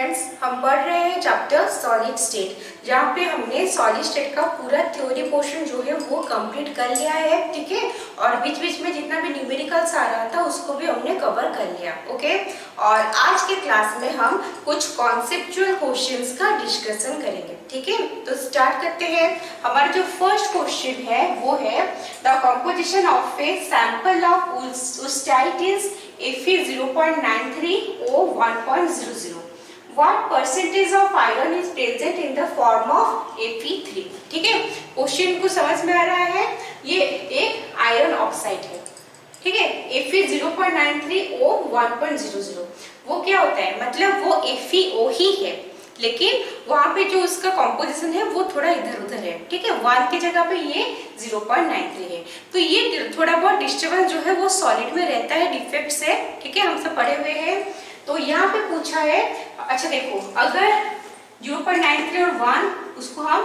Friends, हम पढ़ रहे हैं चैप्टर सॉलिड स्टेट, जहाँ पे हमने सॉलिड स्टेट का पूरा थ्योरी पोर्शन जो है वो कंप्लीट कर लिया है। ठीक है, और बीच बीच में जितना भी न्यूमेरिकल्स आ रहा था उसको भी हमने कवर कर लिया। ओके, और आज के क्लास में हम कुछ कॉन्सेप्चुअल क्वेश्चंस का डिस्कशन करेंगे। ठीक है, तो स्टार्ट करते हैं। हमारा जो फर्स्ट क्वेश्चन है वो है the composition of a sample of wustite is Fe 0.93 O 1.00. What percentage of iron is present in the form of Fe3? ठीक है, क्वेश्चन को समझ में आ रहा है। ये एक आयरन ऑक्साइड है। ठीक है, Fe 0.93 O 1.00 वो क्या होता है, मतलब वो FeO ही है, लेकिन वहां पे जो उसका कॉम्पोजिशन है वो थोड़ा इधर उधर है। ठीक है, 1 की जगह पे ये 0.93 है, तो ये थोड़ा बहुत डिस्टर्बेंस जो है वो सॉलिड में रहता है डिफेक्ट से। ठीक है, हम सब पढ़े हुए हैं। तो यहाँ पे पूछा है, अच्छा देखो, अगर 0.93 और 1 उसको हम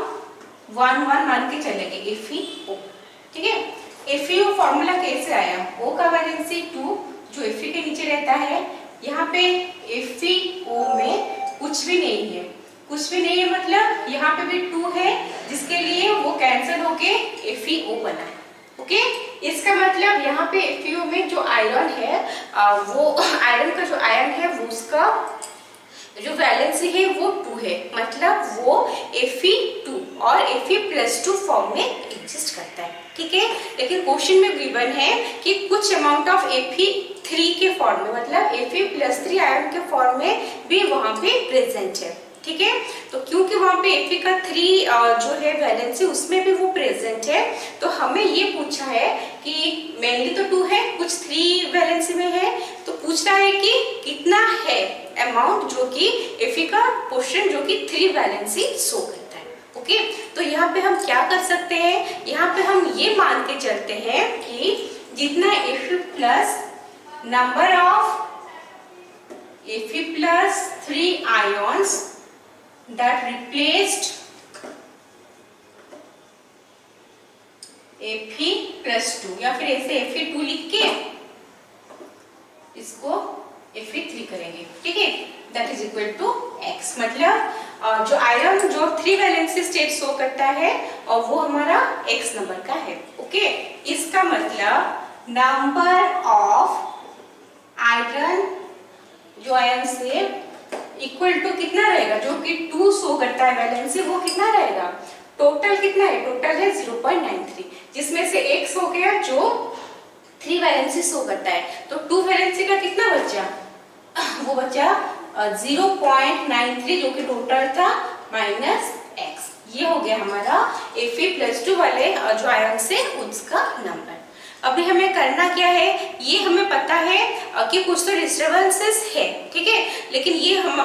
1 मान के चलेंगे FeO। ठीक है, FeO फॉर्मूला कैसे आया, O का वैलेंसी 2 जो Fe के नीचे रहता है। यहाँ पे FeO में कुछ भी नहीं है, कुछ भी नहीं है मतलब यहाँ पे भी 2 है, जिसके लिए वो कैंसिल होके FeO बना है। ओके, इसका मतलब यहाँ पे FeO में जो आयरन है वो आयरन का जो आयन है वो उसका जो वैलेंसी है वो 2 है, मतलब वो Fe2 और Fe+2 फॉर्म में एग्जिस्ट करता है। ठीक है, लेकिन क्वेश्चन में गिवन है कि कुछ अमाउंट ऑफ Fe3 के फॉर्म में, मतलब Fe+3 आयरन के फॉर्म में भी वहां पे प्रेजेंट है। ठीक है, तो क्योंकि वहां पे Fe का 3 जो है वैलेंसी उसमें भी वो प्रेजेंट है, तो हमें ये पूछा है कि मेनली तो 2 है, कुछ 3 वैलेंसी में है, तो पूछना है कि कितना है अमाउंट जो कि Fe का पोर्शन जो कि 3 वैलेंसी शो करता है। ओके, तो यहाँ पे हम क्या कर सकते हैं, यहाँ पे हम ये मान के चलते हैं कि जितना Fe plus number of Fe+3 ions that replaced Fe+2, या फिर ऐसे Fe2 लिख के इसको Fe3 करेंगे। ठीक है, that is equal to x, मतलब जो आयरन जो 3 वैलेंसी स्टेट शो करता है और वो हमारा x नंबर का है। ओके, इसका मतलब नंबर ऑफ आयरन जो आयरन से इक्वल टू कितना रहेगा, जो कि 2 शो करता है वैलेंसी, वो कितना रहेगा, टोटल कितना है, टोटल है 0.93, जिसमें से x हो गया जो 3 वैलेंसी शो करता है, तो 2 वैलेंसी का कितना बचा, वो बचा 0.93 जो कि टोटल था माइनस x। ये हो गया हमारा Fe+2 वाले जो आयरन से उसका नंबर। अभी हमें करना क्या है, ये हमें पता है कि कुछ तो डिस्टर्बेंसेस है। ठीक है, लेकिन ये हम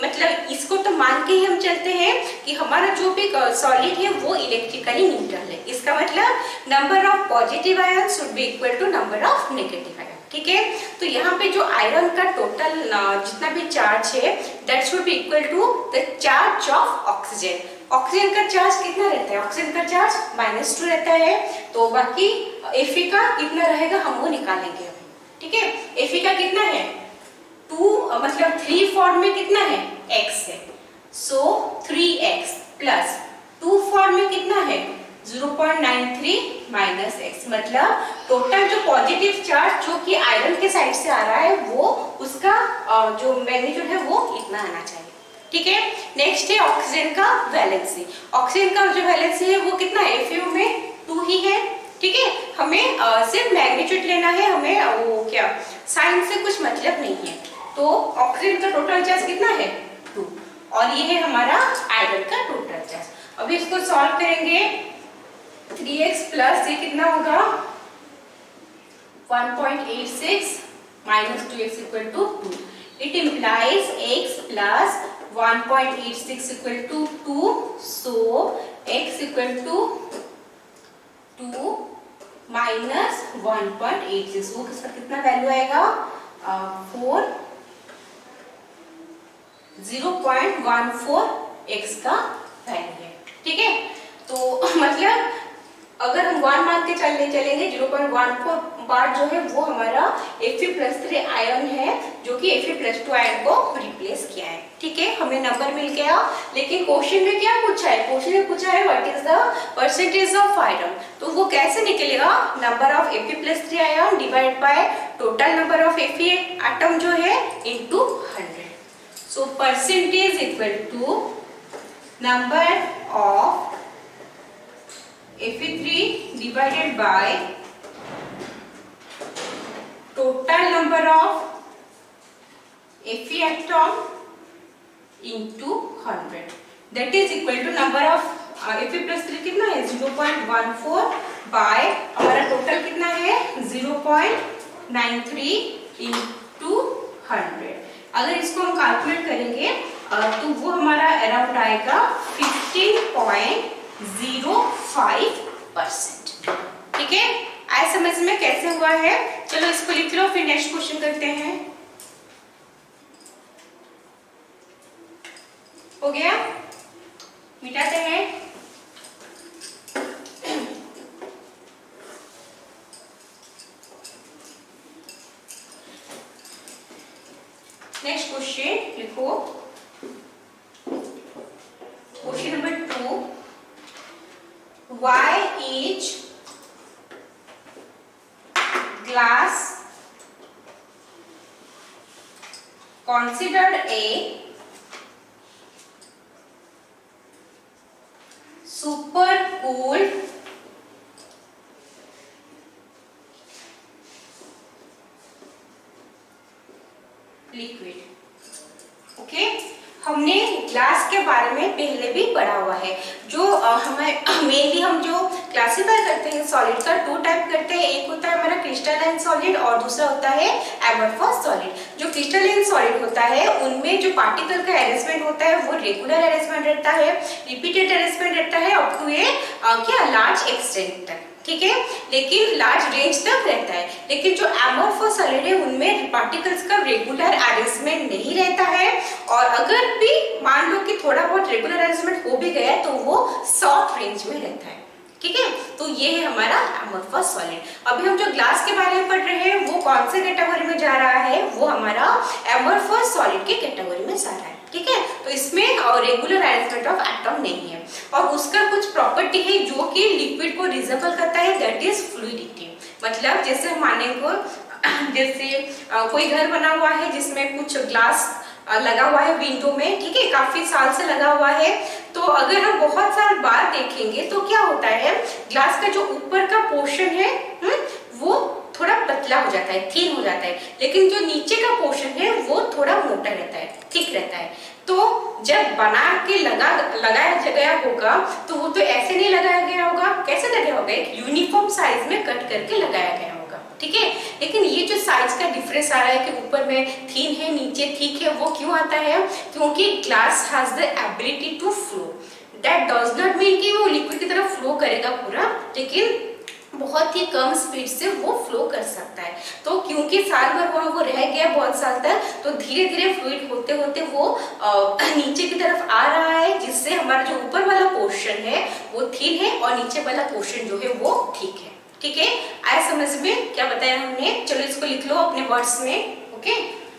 मतलब इसको तो मान के ही हम चलते हैं कि हमारा जो भी सॉलिड है वो इलेक्ट्रिकली न्यूट्रल है। इसका मतलब number of positive ion should be equal to number of negative ion. ठीक है, तो यहाँ पे जो आयरन का टोटल जितना भी चार्ज है that should be equal to the charge of oxygen. Oxygen का चार्ज कितना रहता है, ऑक्सीजन का चार्ज -2 रहता है, तो बाकी Fe का कितना रहेगा हम वो निकालेंगे अभी। ठीक है, Fe का कितना है 2, मतलब 3 फॉर्म में कितना है x है, सो 3x प्लस 2 फॉर्म में कितना है 0.93 माइनस x, मतलब टोटल जो पॉजिटिव चार्ज जो कि आयरन के साइड से आ रहा है वो उसका जो मैग्नीट्यूड है वो इतना आना चाहिए। ठीक है, नेक्स्ट है ऑक्सीजन का वैलेंसी। ऑक्सीजन का जो वैलेंसी है वो कितना है, FeO में 2 ही है। ठीक है, हमें सिर्फ मैग्नीट्यूड लेना है, हमें वो क्या साइन से कुछ मतलब नहीं है। तो ऑक्सीजन का टोटल चार्ज कितना है 2, और ये है हमारा आयरन का टोटल चार्ज। अभी इसको सॉल्व करेंगे, 3x प्लस ये कितना होगा 1.86 minus 2x equal to 2। It implies x plus 1.86 equal to 2, so x equal to 2 minus 1.86, वो किसका कितना वैल्यू आएगा 0.14 x का वैल्यू है। ठीक है, तो मतलब अगर हम 1 मान के चलेंगे 0.14 पार्ट जो है वो हमारा Fe+3 आयन है जो कि Fe+2 आयन को रिप्लेस किया है। ठीक है। ठीक है, हमें नंबर मिल गया। लेकिन क्वेश्चन में क्या पूछा है, क्वेश्चन में पूछा है what is the percentage of iron. तो वो कैसे निकलेगा, number of Fe+3 ion divide by total number of Fe atom जो है into 100। So percentage equal to number of Fe3 divided by total number of Fe atom into 100, that is equal to number of Fe+3 कितना है 0.14 by हमारा total कितना है 0.93 into 100। अगर इसको हम कैलकुलेट करेंगे तो वो हमारा अराउंड आएगा 15.05%। ठीक है, आए समझ में कैसे हुआ है। चलो इसको लिख लो, फिर नेक्स्ट क्वेश्चन करते हैं। हो गया, मिटाते हैं। नेक्स्ट क्वेश्चन लिखो, question number 2, why is glass considered a super cooled liquid? Okay, हमने ग्लास के बारे में पहले भी पढ़ा हुआ है। जो हमें मेनली हम जो क्लासिफाई करते हैं सॉलिड का 2 टाइप करते हैं, एक होता है हमारा क्रिस्टलाइन सॉलिड और दूसरा होता है एमोर्फस सॉलिड। जो क्रिस्टलाइन सॉलिड होता है उनमें जो पार्टिकल का अरेंजमेंट होता है वो रेगुलर अरेंजमेंट रहता है, रिपीटेड अरेंजमेंट रहता है अप टू ए क्या लार्ज एक्सटेंट तक, ठीक है, लेकिन लार्ज रेंज तक रहता है। लेकिन जो एमोर्फस सॉलिड है उनमें पार्टिकल्स का रेगुलर अरेंजमेंट नहीं रहता है, और अगर भी मान लो कि थोड़ा बहुत रेगुलर अरेंजमेंट हो भी गया तो वो शॉर्ट रेंज में रहता है। ठीक है, तो ये है हमारा एमोर्फस सॉलिड। अभी हम जो ग्लास के बारे में पढ़ रहे हैं वो कौन से कैटेगरी में जा रहा है, वो हमारा एमोर्फस सॉलिड के कैटेगरी में जा रहा है। ठीक है, तो इसमें रेगुलर अरेंजमेंट ऑफ एटम नहीं है, और उसका कुछ प्रॉपर्टी है जो कि लिक्विड को रिजेंबल करता है, दैट इज फ्लूइडिटी। मतलब जैसे हम माने को जैसे कोई घर बना हुआ है जिसमें कुछ ग्लास लगा हुआ है विंडो में, ठीक है, काफी साल से लगा हुआ है, तो अगर हम बहुत साल बाद देखेंगे तो क्या होता है, ग्लास का जो ऊपर का पोर्शन है वो थोड़ा पतला हो जाता है, थिन हो जाता है, लेकिन जो नीचे का पोर्शन है वो थोड़ा मोटा रहता है, थिक रहता है। तो जब बना के लगाया गया होगा तो वो तो ऐसे नहीं लगाया गया होगा, कैसे लगाया होगा, एक यूनिफॉर्म साइज में कट करके लगाया गया होगा, ठीक है। लेकिन ये जो साइज का डिफरेंस आ रहा है कि ऊपर में थिन है नीचे थिक है, वो क्यों आता है, क्योंकि glass has the ability to flow. That does not mean कि वो लिक्विड की तरफ फ्लो करेगा पूरा, लेकिन बहुत ही कम स्पीड से वो फ्लो कर सकता है। तो क्योंकि साल भर वहाँ वो रह गया बहुत साल तक, तो धीरे धीरे फ्लूइड होते होते वो नीचे की तरफ आ रहा है, जिससे हमारा जो ऊपर वाला पोर्शन है वो थिन है और नीचे वाला पोर्शन जो है वो ठीक है। ठीक है, आया समझ में क्या बताया हमने। चलो इसको लिख लो अपने वर्ड्स में, ओके,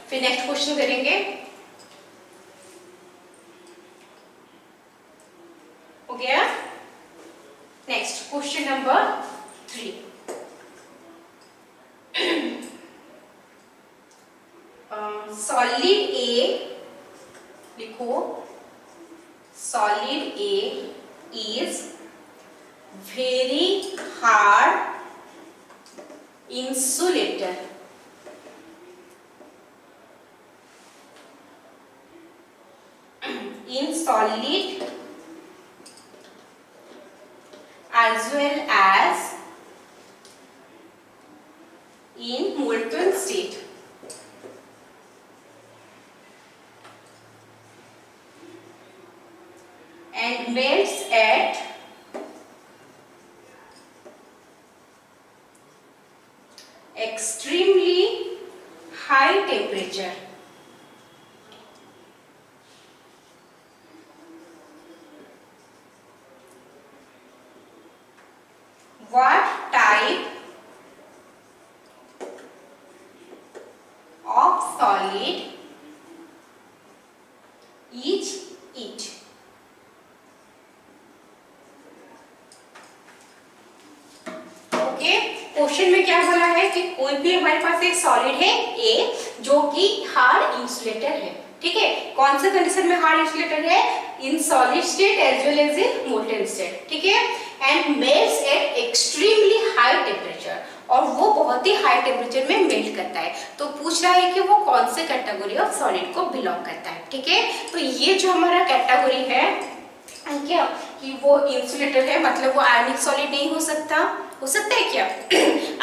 फिर नेक्स्ट क्वेश्चन करेंगे। हो गया, नेक्स्ट क्वेश्चन नंबर 3। सॉलिड ए लिखो, solid A is very hard insulator. In solid as well as in molten state. And melts at extremely high temperature. What type of solid each each। Okay, question में क्या बोला है कि कोई भी हमारे पास एक सॉलिड है ए जो कि हार्ड इंसुलेटर है, ठीक है। कौन से कंडीशन में हार्ड इंसुलेटर है? In solid state as well as in molten state, ठीक है। And melts at extremely high temperature, और वो बहुत ही हाई टेम्परेचर में मेल्ट करता है। तो पूछ रहा है कि वो कौन से कैटेगरी ऑफ सॉलिड को बिलोंग करता है, ठीक है। तो ये जो हमारा कैटेगरी है क्या कि वो इंसुलेटर है, मतलब वो आयनिक सॉलिड नहीं हो सकता है क्या?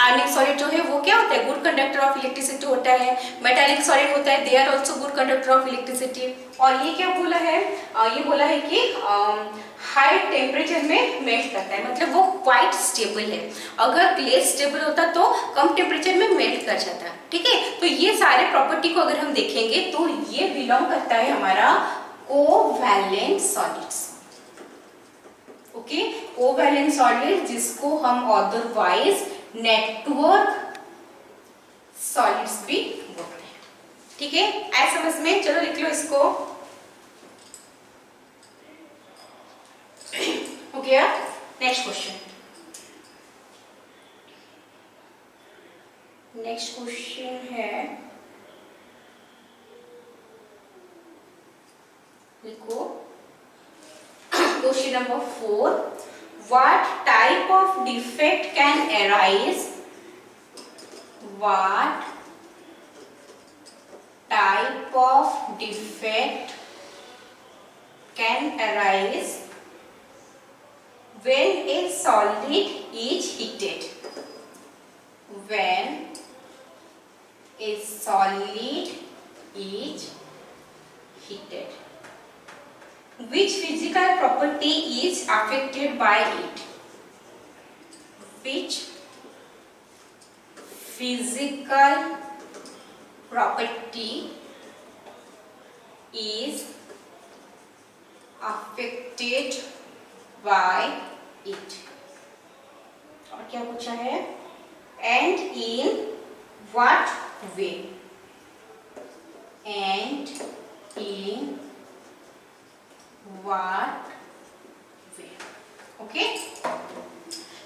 आयनिक सॉलिड जो है वो क्या होता है? गुड कंडक्टर ऑफ इलेक्ट्रिसिटी होता है। मेटालिक सॉलिड होता है, they are also good conductor of electricity. और ये क्या बोला है? ये बोला है कि हाई टेम्परेचर में मेल्ट करता है, मतलब वो क्वाइट स्टेबल है। अगर लेस स्टेबल होता तो कम टेम्परेचर में मेल्ट कर जाता, ठीक है। तो ये सारे प्रॉपर्टी को अगर हम देखेंगे तो ये बिलोंग करता है हमारा covalent solids. Okay, covalent solid जिसको हम अदरवाइज नेटवर्क सॉलिड्स भी बोलते हैं, ठीक है। ऐसा समझ में, चलो लिख लो इसको। हो गया। नेक्स्ट क्वेश्चन, नेक्स्ट क्वेश्चन है, लिखो question number 4। What type of defect can arise? What type of defect can arise when a solid is heated? When a solid is heated, which physical property is affected by it? Which physical property is affected by it? और क्या पूछा है? And in what way? And in what way? Okay,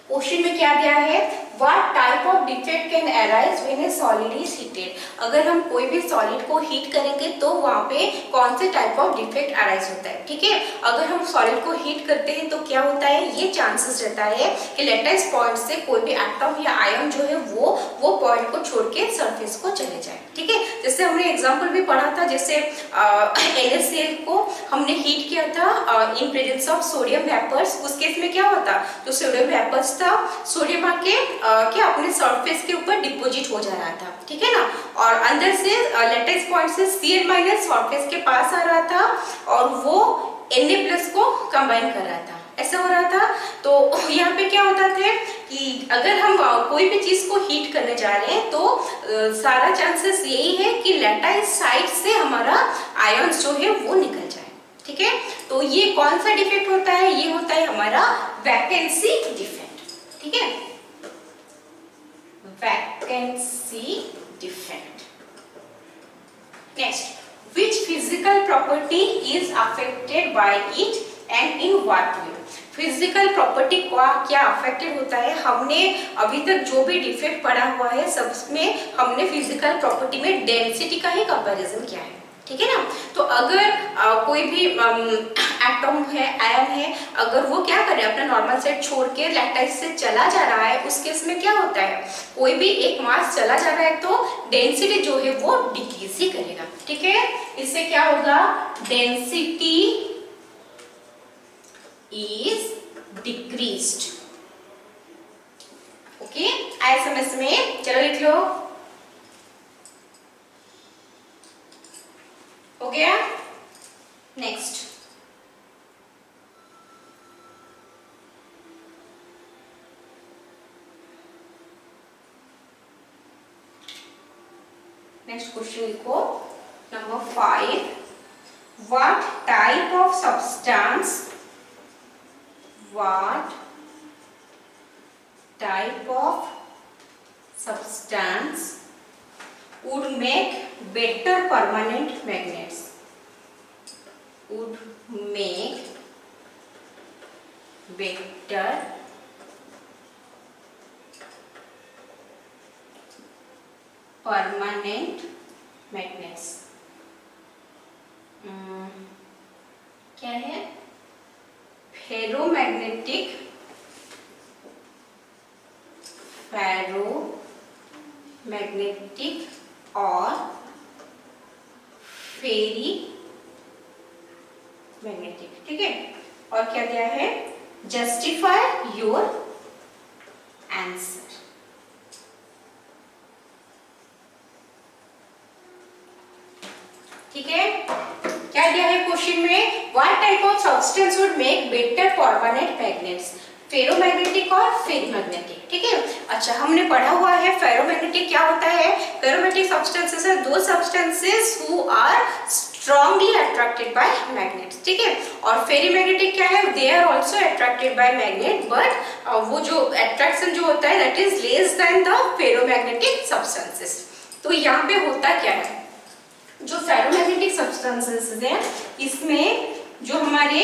question में क्या दिया है? What type of defect can arise when a solid is heated? अगर हम कोई भी सॉलिड को हीट करेंगे तो वहां पे कौन से टाइप ऑफ डिफेक्ट अराइज होता है, ठीक है। अगर हम सॉलिड को हीट करते हैं तो क्या होता है? ये चांसेस रहता है कि लेटेस्ट पॉइंट से कोई भी एटम या आयन जो है वो पॉइंट को छोड़ के सरफेस को चले जाए, ठीक है। जैसे हमने एग्जाम्पल भी पढ़ा था, जैसे NaCl को हमने हीट किया था in presence of sodium vapours. उस केस में क्या होता? जो सोडियम वेपर्स था, सोडियम आके क्या अपने सरफेस के ऊपर डिपोजिट हो जा रहा था, ठीक है ना। और अंदर से लेटेस्ट पॉइंट से Cl- सरफेस के पास आ रहा था और वो Na+ को कंबाइन कर रहा था, ऐसा हो रहा था। तो यहाँ पे क्या होता था कि अगर हम कोई भी चीज को हीट करने जा रहे हैं तो सारा चांसेस यही है कि लेटाइस साइड से हमारा आयंस जो है वो निकल जाए, ठीक है। तो ये कौन सा डिफेक्ट होता है? ये होता है हमारा वैकेंसी डिफेक्ट, ठीक है। Vacancy defect. Next, which physical property is affected by it and in what way? Physical property का क्या अफेक्टेड होता है? हमने अभी तक जो भी डिफेक्ट पढ़ा हुआ है सबमें हमने फिजिकल प्रॉपर्टी में डेंसिटी का ही कंपैरिजन किया है, ठीक है ना। तो अगर कोई भी एटम है, आयन है, अगर वो क्या करे अपना नॉर्मल सेट छोड़ के लैटिस से चला जा रहा है, उस केस में क्या होता है? कोई भी एक मास चला जा रहा है तो डेंसिटी जो है वो डिक्रीज ही करेगा, ठीक है। इससे क्या होगा? Density is decreased. ओके, आए समझ में? चलो लिख लो। हो गया। नेक्स्ट, नेक्स्ट क्वेश्चन लिखो number 5। What type of substance? What type of substance would make better permanent magnets? would make better permanent magnets। क्या है? फेरोमैग्नेटिक और फेरी मैग्नेटिक। ठीक है, और क्या दिया है? Justify your answer. ठीक है, क्या दिया है क्वेश्चन में? What type of substance would make better permanent magnets? Ferromagnetic और फेरीमैग्नेटिक। ठीक है, अच्छा हमने पढ़ा हुआ है फेरोमैग्नेटिक क्या होता है। Ferromagnetic substances are those substances who are strongly attracted by magnets. ठीक है, और फेरीमैग्नेटिक क्या है? They are also attracted by magnet, but वो जो अट्रैक्शन जो होता है that is less than the ferromagnetic substances. तो यहाँ पे होता क्या है, जो फेरोमैग्नेटिक सब्सटेंसेस है इसमें जो हमारे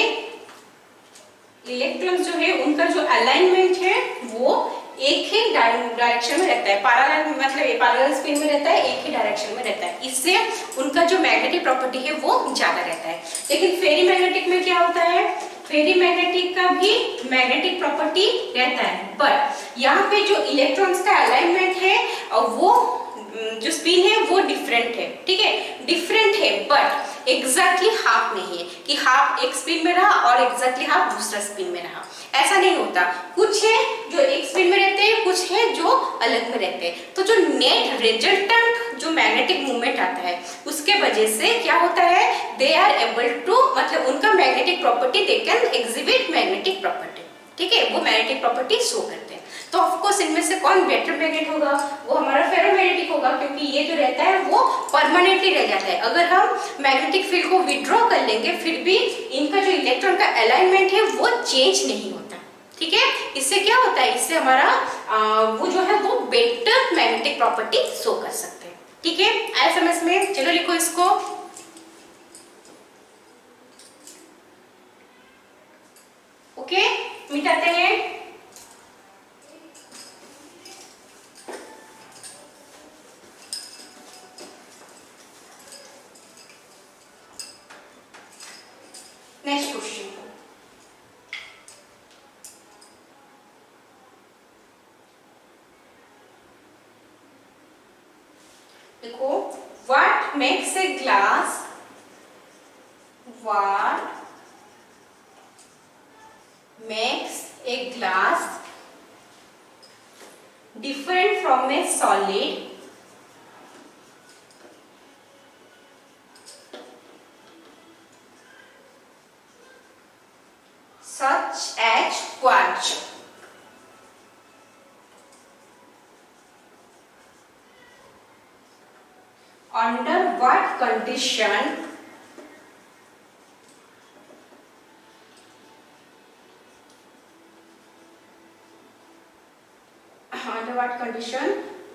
इलेक्ट्रॉन्स जो है उनका जो अलाइनमेंट है वो एक ही डायरेक्शन में रहता है, पैरेलल मतलब पैरेलल स्पिन में रहता है, एक ही डायरेक्शन में रहता है। इससे उनका जो मैग्नेटिक प्रॉपर्टी है वो ज्यादा रहता है। लेकिन फेरी मैग्नेटिक में क्या होता है? फेरी मैग्नेटिक का भी मैग्नेटिक प्रॉपर्टी रहता है, बट यहाँ पे जो इलेक्ट्रॉन्स का अलाइनमेंट है वो जो स्पिन है वो डिफरेंट है। ठीक है, डिफरेंट है बट एग्जैक्टली हाफ नहीं है कि हाफ एक स्पिन में रहा और एग्जैक्टली हाफ दूसरा स्पिन में रहा, ऐसा नहीं होता। कुछ है जो एक स्पिन में रहते हैं, कुछ है जो अलग में रहते हैं। तो जो नेट रिजल्टेंट जो मैग्नेटिक मूवमेंट आता है उसके वजह से क्या होता है? दे आर एबल टू मतलब उनका magnetic property they can exhibit magnetic property. ठीक है, वो मैग्नेटिक प्रॉपर्टी शो करते हैं। तो ऑफ कोर्स इनमें से कौन बेटर मैग्नेट होगा? वो हमारा फेरोमैग्नेटिक होगा, क्योंकि ये जो रहता है वो परमानेंटली रह जाता है। अगर हम मैग्नेटिक फील्ड को विड्रॉ कर लेंगे फिर भी इनका जो इलेक्ट्रॉन का अलाइनमेंट है वो चेंज नहीं होता। ठीक है, इससे क्या होता है? इससे हमारा वो जो है वो बेटर मैग्नेटिक प्रॉपर्टी शो कर सकते हैं। ठीक है, आया समझ में? चलो लिखो इसको। ओके, मिटाते हैं। नेक्स्ट क्वेश्चन, देखो, what makes a glass different from a solid such as quartz? Under what condition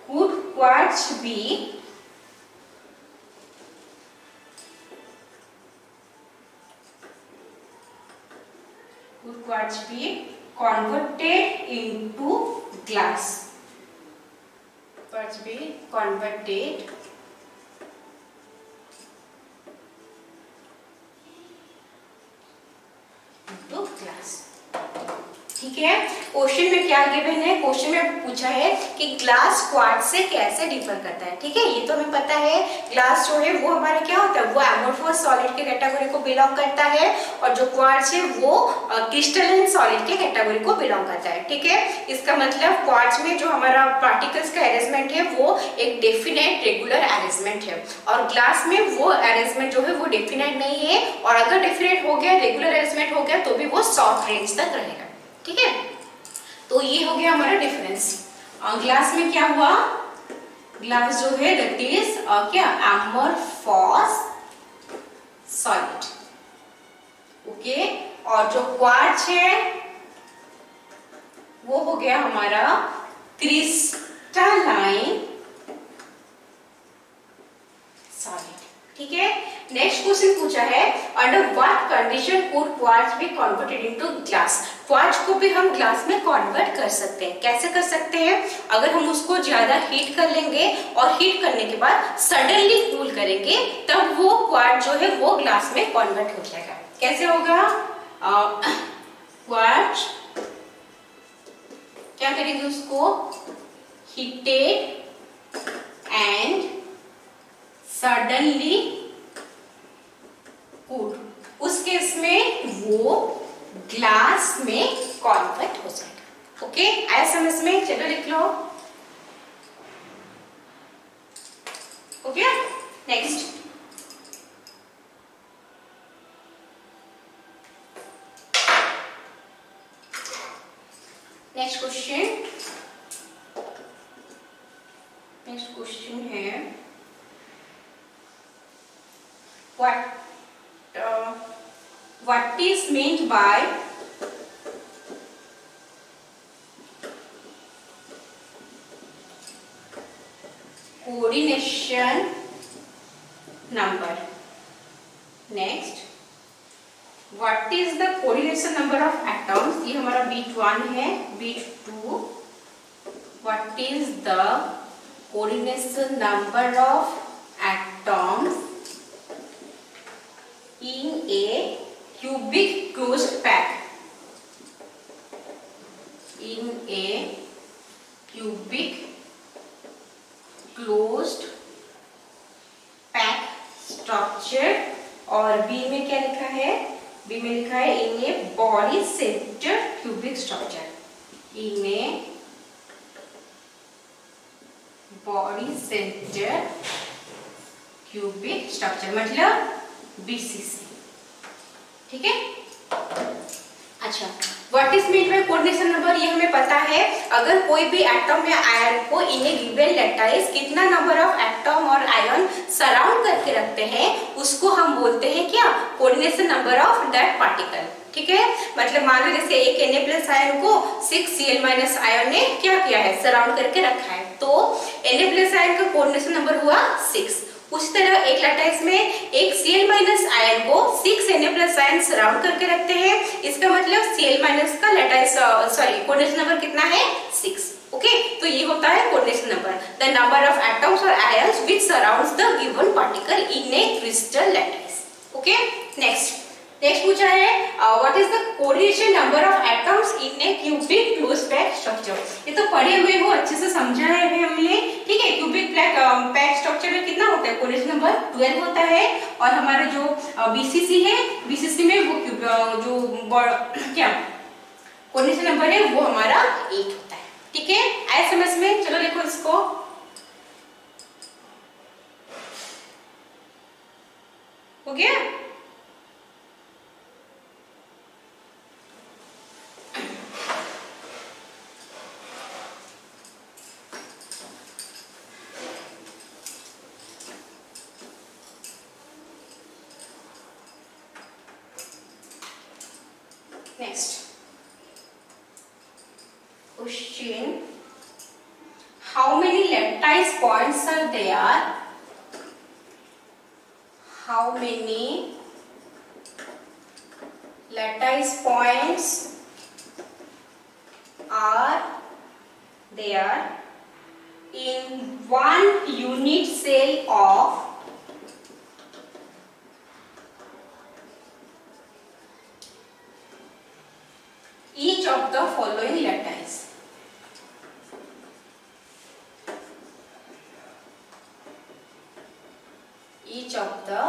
could quartz be converted into glass? Quartz be converted into glass। ठीक है, क्वेश्चन में क्या गिवन है? क्वेश्चन में पूछा है कि ग्लास क्वार्ट्ज से कैसे डिफर करता है। ठीक है, ये तो हमें पता है ग्लास जो है वो हमारा क्या होता है? वो एमोर्फस सॉलिड के कैटेगरी को बिलोंग करता है, और जो क्वार्ट्ज है वो क्रिस्टलाइन सॉलिड के कैटेगरी को बिलोंग करता है। ठीक है, इसका मतलब क्वार्ट्ज में जो हमारा पार्टिकल्स का अरेंजमेंट है वो एक डेफिनेट रेगुलर अरेंजमेंट है, और ग्लास में वो अरेंजमेंट जो है वो डेफिनेट नहीं है, और अगर डेफिनेट हो गया, रेगुलर अरेंजमेंट हो गया तो भी वो शॉर्ट रेंज तक रहेगा। ठीक है, तो ये हो गया हमारा डिफरेंस। ग्लास में क्या हुआ? ग्लास जो है दैट इज क्या? Amorphous solid. ओके, और जो क्वार्ट्ज है वो हो गया हमारा क्रिस्टलाइन सॉलिड। ठीक है, नेक्स्ट क्वेश्चन पूछा है under what condition could quartz be converted into glass. Quartz को भी हम ग्लास में कन्वर्ट कर सकते हैं। कैसे कर सकते हैं? अगर हम उसको ज्यादा हीट कर लेंगे और हीट करने के बाद सडनली कूल करेंगे तब वो क्वार्ट्ज जो है वो ग्लास में कन्वर्ट हो जाएगा। कैसे होगा? क्वार्ट्ज क्या करेंगे? उसको हीटेड एंड सडनली कूल्ड, उस केस में वो ग्लास में कन्वर्ट हो जाएगा। ओके, आया समझ में? चलो लिख लो। हो गया? नेक्स्ट क्वेश्चन है what is meant by coordination number? Next, what is the coordination number of atoms? ये हमारा बीट 1 है, beat 2। What is the coordination number of atoms in a cubic closed pack? In a cubic closed pack structure। और B में क्या लिखा है? B में लिखा है in a body centered cubic structure। in a body centered cubic structure मतलब BCC। ठीक है? अच्छा, what is mean by coordination number? ये हमें पता है। अगर कोई भी एटम या आयन को इन ए गिवन लैटिस कितना नंबर ऑफ एटम और आयन सराउंड करके रखते हैं उसको हम बोलते हैं क्या? Coordination number of that particle. ठीक है? मतलब मान लो जैसे एक Na+ आयन को 6Cl- आयन ने क्या किया है? सराउंड करके रखा है, तो Na+ आयन का कोऑर्डिनेशन नंबर हुआ 6। उस तरह एक लैटिस में एक Cl- आयन को 6 Na+ आयन सराउंड करके रखते हैं। इसका मतलब Cl- का लैटिस कोऑर्डिनेशन नंबर कितना है? 6। ओके, तो ये होता है coordination number, the number of atoms और ions which surrounds the given particle in a crystal lattice. Okay, next पूछा है what is the coordination number of atoms in a cubic closed pack structure. ये तो पढ़े हुए हो, अच्छे से समझा है अभी हमने। ठीक है, क्यूबिक पैक स्ट्रक्चर में कितना होता है? कोऑर्डिनेशन नंबर 12 होता है। और हमारा जो बीसीसी है, बीसीसी में वो जो क्या कोऑर्डिनेशन नंबर है वो हमारा 8 होता है। ठीक है, आए समझ में? चलो लिखो इसको। हो गया? Next question, how many lattice points are there? How many lattice points are there in one unit cell of each of the following lattice? Each of the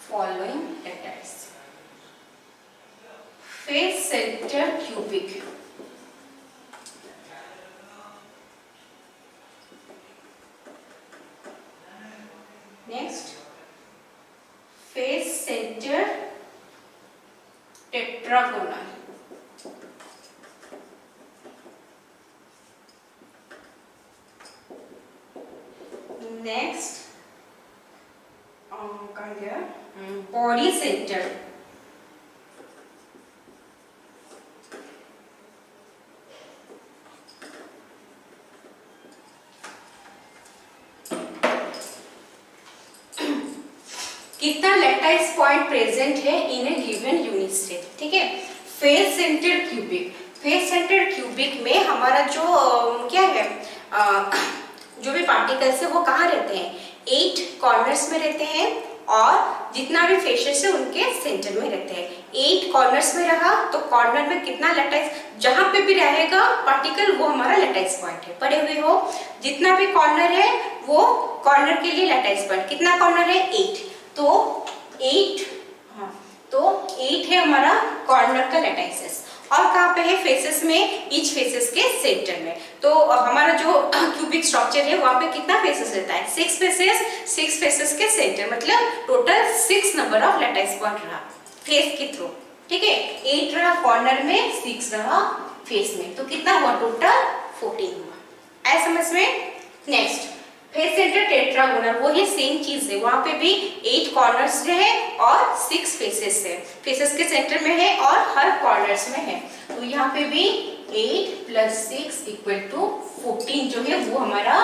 following lattice. Face center cubic. Next, face center tetragonal. Next, body center. कितना lattice point present है इन ए given unit state, ठीक है। Face centred cubic, face centred cubic में हमारा जो क्या है जो भी पार्टिकल्स है वो कहाँ रहते हैं, 8 कॉर्नर्स में रहते हैं और जितना भी फेसेस है उनके सेंटर में रहते हैं। 8 कॉर्नर्स में रहा तो कॉर्नर में कितना लैटिस, जहां पे भी रहेगा पार्टिकल वो हमारा लैटिस पॉइंट है। पढ़े हुए हो, जितना भी कॉर्नर है वो कॉर्नर के लिए लैटिस पॉइंट, कितना कॉर्नर है 8, तो 8 तो 8 है हमारा कॉर्नर का लैटिस। और कहाँ पे है, फेसेस में, ईच फेसेस के सेंटर में। तो हमारा जो क्यूबिक स्ट्रक्चर है वहाँ पे कितना फेसेस रहता है, 6 फेसेस, 6 फेसेस के सेंटर, मतलब total 6 number of lattice point रहा फेस के थ्रू, ठीक है। 8 रहा कॉर्नर में, 6 रहा फेस में, तो कितना हुआ टोटल 14 हुआ। ऐसा समझ में। नेक्स्ट फेस सेंटर टेट्रागोनल, वो ही सेम चीज है, वहां पे भी 8 कॉर्नर्स है और 6 फेसेस है, फेसेस के सेंटर में है और हर कॉर्नर्स में है। तो यहाँ पे भी 8 + 6 = 14 जो है वो हमारा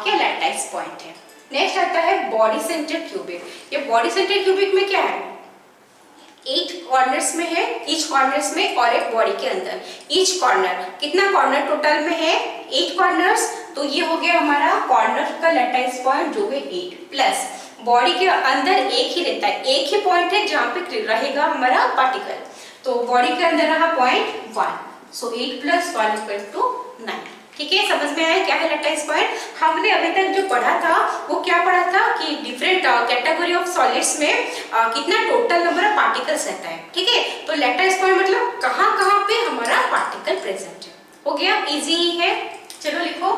क्या लैटिस पॉइंट है। नेक्स्ट आता है बॉडी सेंटर क्यूबिक। ये बॉडी सेंटर क्यूबिक में क्या है, 8 कॉर्नर्स में है, ईच कॉर्नर्स में और एक बॉडी के अंदर। ईच कॉर्नर, कितना कॉर्नर टोटल में है, 8 कॉर्नर्स, तो ये हो गया हमारा कॉर्नर का लैटिस पॉइंट जो है 8 प्लस बॉडी के अंदर एक ही रहता है, एक ही पॉइंट है जहां पे रहेगा हमारा पार्टिकल, तो बॉडी के अंदर रहा पॉइंट 1, सो 8 + 1 = 9। ठीक है, समझ में आया क्या है लैटिस पॉइंट। हमने अभी तक जो पढ़ा था वो क्या पढ़ा था कि डिफरेंट कैटेगरी ऑफ सॉलिड्स में कितना टोटल नंबर ऑफ पार्टिकल्स रहता है, ठीक है। तो लैटिस पॉइंट मतलब कहाँ कहाँ पे हमारा पार्टिकल प्रेजेंट है। हो गया, इजी ही है, चलो लिखो।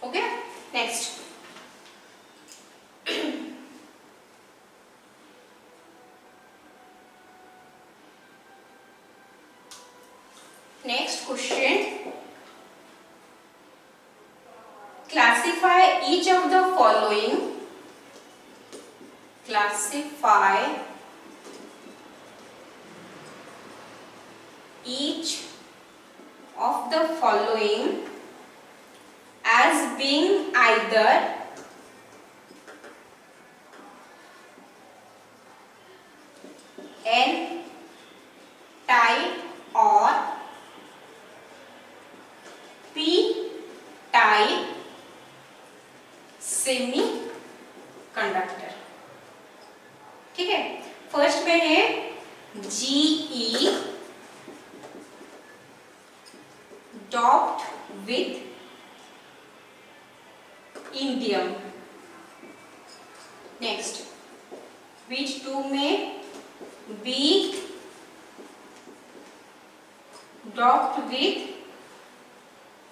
हो गया। Next Next question. Classify each of the following. Classify each of the following as being either N-type or P-type semiconductor। ठीक है, फर्स्ट में है GE doped with indium. Next बीच 2 में B डॉप्ड विथ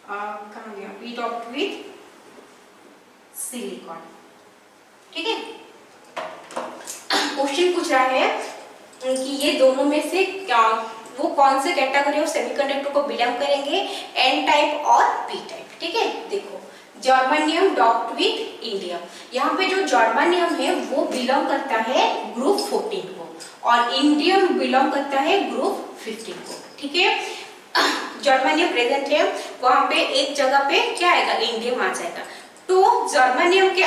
कहाँ गया, B डॉप्ड विथ सिलिकॉन। ठीक है, क्वेश्चन पूछ रहा है कि ये दोनों में से वो कौन से कैटेगरी ऑफ सेमीकंडक्टर को बिलोंग करेंगे, एन टाइप और पी टाइप। ठीक है, देखो जर्मेनियम डॉप्ड विथ इंडियम, यहाँ पे जो जर्मेनियम है वो बिलोंग करता है ग्रुप 14 को और इंडियम बिलोंग करता है ग्रुप 15 को। ठीक है, जर्मेनियम प्रेजेंट है, वहां पे एक जगह पे क्या आएगा, इंडियम आ जाएगा। तो जर्मेनियम के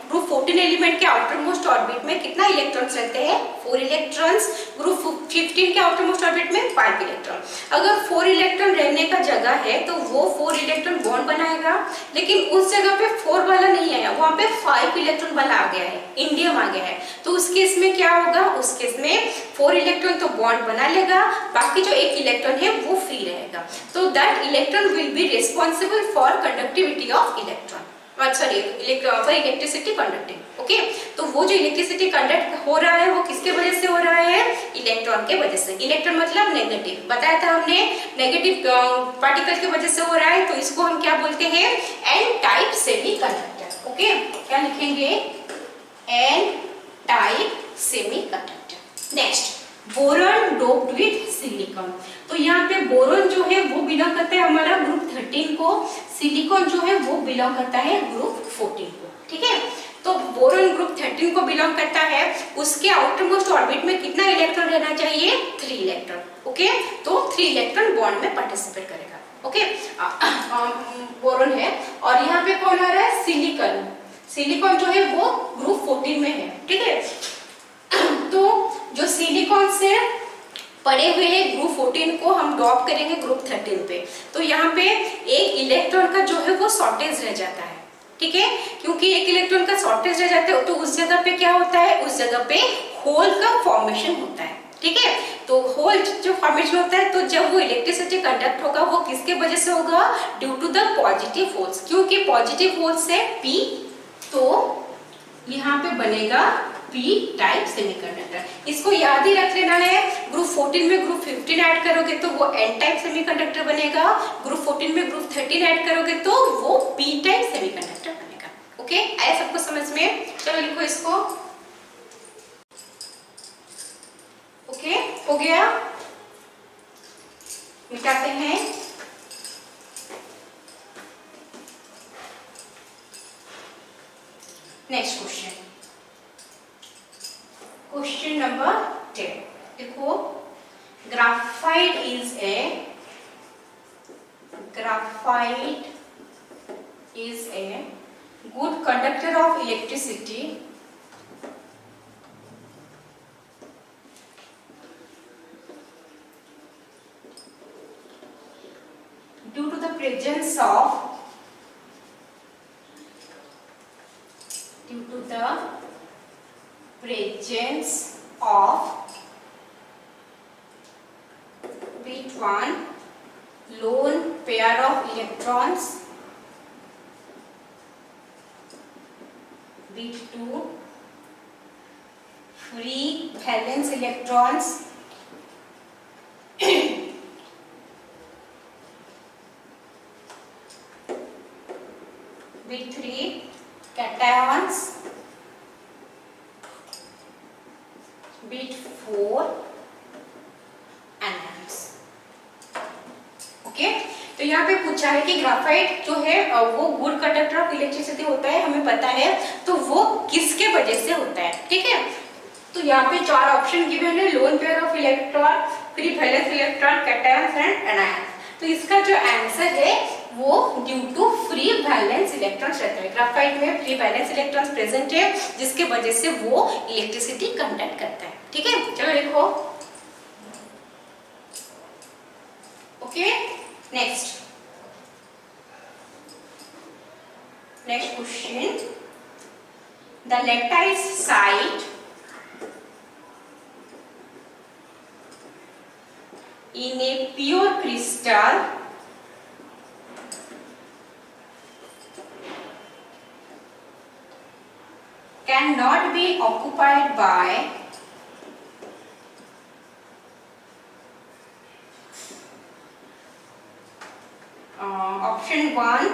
ग्रुप 14 एलिमेंट के आउटर मोस्ट ऑर्बिट में कितना इलेक्ट्रॉन्स रहते हैं, 4 इलेक्ट्रॉन्स। ग्रुप 15 के आउटर मोस्ट ऑर्बिट में 5 इलेक्ट्रॉन। अगर 4 इलेक्ट्रॉन रहने का जगह है तो वो 4 इलेक्ट्रॉन बॉन्ड बनाएगा, लेकिन उस जगह पे 4 वाला नहीं आया, वहां पे 5 इलेक्ट्रॉन वाला आ गया है, इंडियम आ गया है। तो उस केस में क्या होगा, उस केस में 4 इलेक्ट्रॉन तो बॉन्ड बना लेगा, बाकी जो 1 इलेक्ट्रॉन है वो फ्री रहेगा। तो that electron will be responsible for conductivity of electron, sorry for electricity conducting. Okay, तो वो जो इलेक्ट्रिसिटी कंडक्ट हो रहा है वो किसके वजह से हो रहा है, इलेक्ट्रॉन के वजह से। इलेक्ट्रॉन मतलब नेगेटिव, बताया था हमने, नेगेटिव पार्टिकल की वजह से हो रहा है, तो इसको हम क्या बोलते हैं, एन टाइप सेमीकंडक्टर। ओके, क्या लिखेंगे, N type semiconductor. Next boron doped with silicon, तो यहाँ पे बोरॉन जो है वो बिलोंग करता है हमारा ग्रुप 13 को, सिलिकॉन जो है वो बिलोंग करता है ग्रुप 14 को। ठीक है, तो बोरॉन ग्रुप 13 को बिलोंग करता है, उसके आउटर मोस्ट ऑर्बिट में कितना इलेक्ट्रॉन रहना चाहिए, 3 इलेक्ट्रॉन। ओके, तो 3 इलेक्ट्रॉन बॉन्ड में पार्टिसिपेट करेगा। ओके, बोरोन है। और यहाँ पे कौन आ रहा है, सिलिकॉन। सिलिकॉन जो है वो ग्रुप 14 में है, ठीक है। तो जो सिलिकॉन से पड़े हुए हैं ग्रुप 14 को हम ड्रॉप करेंगे ग्रुप 13 पे। तो यहाँ पे एक इलेक्ट्रॉन का जो है वो शॉर्टेज रह जाता है, ठीक है। क्योंकि एक इलेक्ट्रॉन का शॉर्टेज रह जाता है तो उस जगह पे क्या होता है, उस जगह पे होल का फॉर्मेशन होता है, ठीक है। तो होल जो फॉर्मेशन होता है, तो जब वो इलेक्ट्रिसिटी कंडक्ट होगा वो किसके वजह से होगा, due to the positive holes. क्योंकि पॉजिटिव होल्स है पी, तो यहाँ पे बनेगा पी टाइप सेमीकंडक्टर। इसको याद ही रख लेना है। ग्रुप 14 में ग्रुप 15 ऐड करोगे तो वो एन टाइप सेमीकंडक्टर बनेगा। ग्रुप 14 में ग्रुप 13 ऐड करोगे तो वो पी टाइप सेमीकंडक्टर बनेगा। ओके, आया सबको समझ में? चलो लिखो इसको। ओके, हो गया, मिटाते हैं। Next question, question number 10। देखो, graphite is a good conductor of electricity due to the presence of bit 1 lone pair of electrons, bit 2 free valence electrons, bit 3 cations, bit 4 anions। Okay, तो यहाँ पे पूछा है कि ग्राफाइट जो है वो गुड कंडक्टर ऑफ इलेक्ट्रिसिटी होता है, हमें पता है, तो वो किसके वजह से होता है, ठीक है। तो यहाँ पे 4 ऑप्शन गिवन है, lone pair of electron, free valence electron, cations and anions. तो इसका जो आंसर है वो due to free valence electrons रहता है। ग्राफाइट में फ्री वैलेंस इलेक्ट्रॉन्स प्रेजेंट है जिसके वजह से वो इलेक्ट्रिसिटी कंडक्ट करता है, ठीक है। चलो लिखो। Okay, next question, the lattice site in a pure crystal cannot be occupied by option 1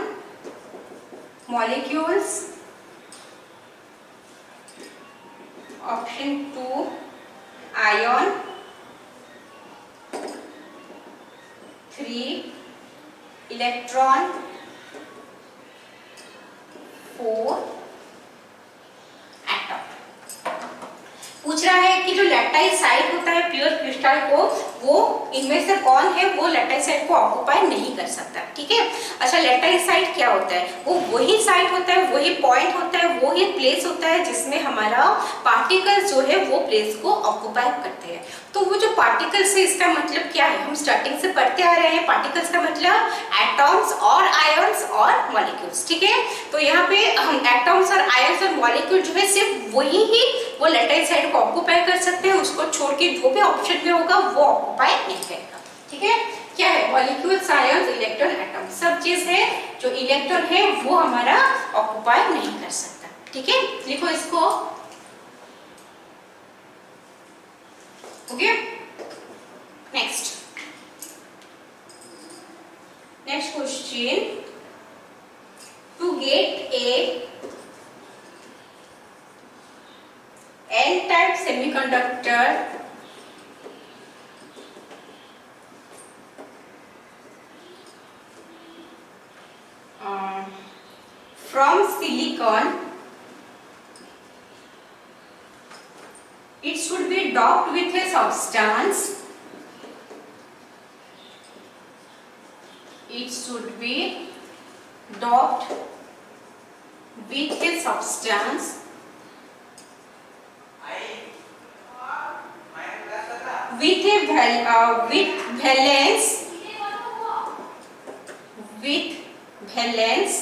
molecules, option 2 ion, 3 electron, 4 atom. पूछ रहा है कि जो लैटाइसाइट होता है प्योर क्रिस्टल को, वो इनमें से कौन है वो लैटाइसाइट को ऑक्युपाई नहीं कर सकता, ठीक है। अच्छा, लैटाइसाइट क्या होता है, वो वही साइट होता है, वही पॉइंट होता है, वही प्लेस होता है जिसमें हमारा पार्टिकल्स जो है वो प्लेस को ऑक्युपाई करते हैं। तो वो जो पार्टिकल्स है, इसका मतलब क्या है, हम स्टार्टिंग से पढ़ते आ रहे हैं, पार्टिकल्स का मतलब एटॉम्स और आयंस और मॉलिक्यूल्स, ठीक है। तो यहाँ पे हम एटॉम्स और आयंस और मॉलिक्यूल जो है सिर्फ वही ही वो लैटाइसाइट को ऑक्युपाई कर सकते हैं, उसको छोड़ के जो भी ऑप्शन में होगा वो ऑक्युपाई नहीं करेगा, ठीक है। क्या है, मॉलिक्यूल्स, आयंस, इलेक्ट्रॉन, एटम, सब चीज है जो इलेक्ट्रॉन है वो हमारा ऑक्युपाई नहीं कर सकता, ठीक है। लिखो इसको। Okay, next question, to get a N type semiconductor from silicon, it should be doped with a substance it should be docked with a substance with valence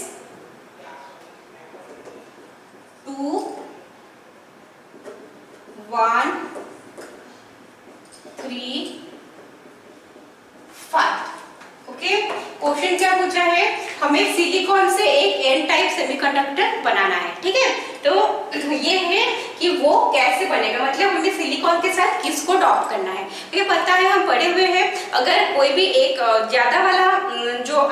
2 1 3 5। Okay, question क्या पूछा है, हमें सिलिकॉन से एक एन टाइप सेमीकंडक्टर बनाना है। ठीक है, तो ये है कि वो कैसे बनेगा, मतलब हमें सिलिकॉन के साथ किसको डॉप करना है। ये पता है, हम पढ़े हुए हैं, अगर कोई भी एक ज्यादा वाला जो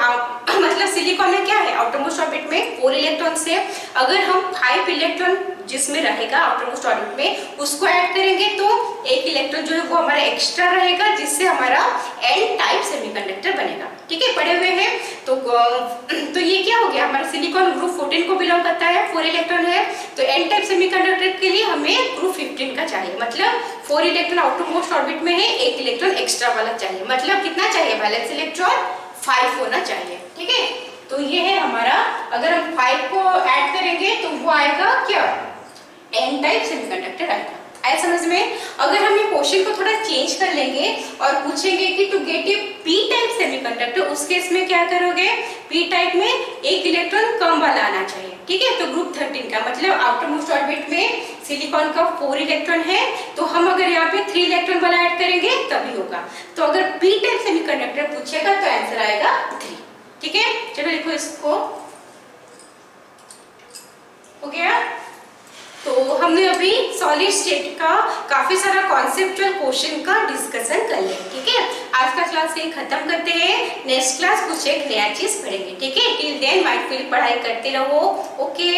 मतलब सिलिकॉन में क्या है, आउटरमोस्ट ऑर्बिट में 4 इलेक्ट्रॉन से अगर हम 5 इलेक्ट्रॉन जिसमें रहेगा आउटरमोस्ट ऑर्बिट में उसको ऐड करेंगे तो एक इलेक्ट्रॉन जो है वो हमारा एक्स्ट्रा रहेगा, जिससे हमारा एन टाइप सेमीकंडक्टर बनेगा। ठीक है, पढ़े हुए हैं। तो ये क्या हो गया, हमारा सिलिकॉन ग्रुप 14 को बिलोंग करता है, 4 इलेक्ट्रॉन है, तो एन टाइप सेमीकंडक्टर के लिए हमें ग्रुप 15 का चाहिए, मतलब 4 इलेक्ट्रॉन आउटरमोस्ट ऑर्बिट में है, एक इलेक्ट्रॉन एक्स्ट्रा वाला चाहिए, मतलब कितना चाहिए, वैलेंस इलेक्ट्रॉन 5 होना चाहिए। ठीक है, तो ये है हमारा, अगर हम 5 को ऐड करेंगे तो वो आएगा क्या, एन टाइप सेमीकंडक्टर आएगा। आया समझ में। अगर हम ये क्वेश्चन को थोड़ा चेंज कर लेंगे और पूछेंगे कि to get a P type semiconductor, उस केस में क्या करोगे, पी टाइप में एक इलेक्ट्रॉन कम वाला आना चाहिए। ठीक है, तो ग्रुप 13 का मतलब आउटरमोस्ट ऑर्बिट में सिलिकॉन का 4 इलेक्ट्रॉन है, तो हम अगर यहाँ पे 3 इलेक्ट्रॉन वाला ऐड करेंगे तभी होगा। तो अगर पी टाइप सेमीकंडक्टर पूछेगा तो आंसर आएगा 3। ठीक है, चलो लिखो इसको, हो गया। तो हमने अभी सॉलिड स्टेट का काफी सारा कॉन्सेप्चुअल क्वेश्चन का डिस्कशन कर लिया। ठीक है, आज का क्लास यही खत्म करते हैं, नेक्स्ट क्लास कुछ एक नया चीज पढ़ेंगे। ठीक है, टिल देन माइंडफुली पढ़ाई करते रहो। ओके।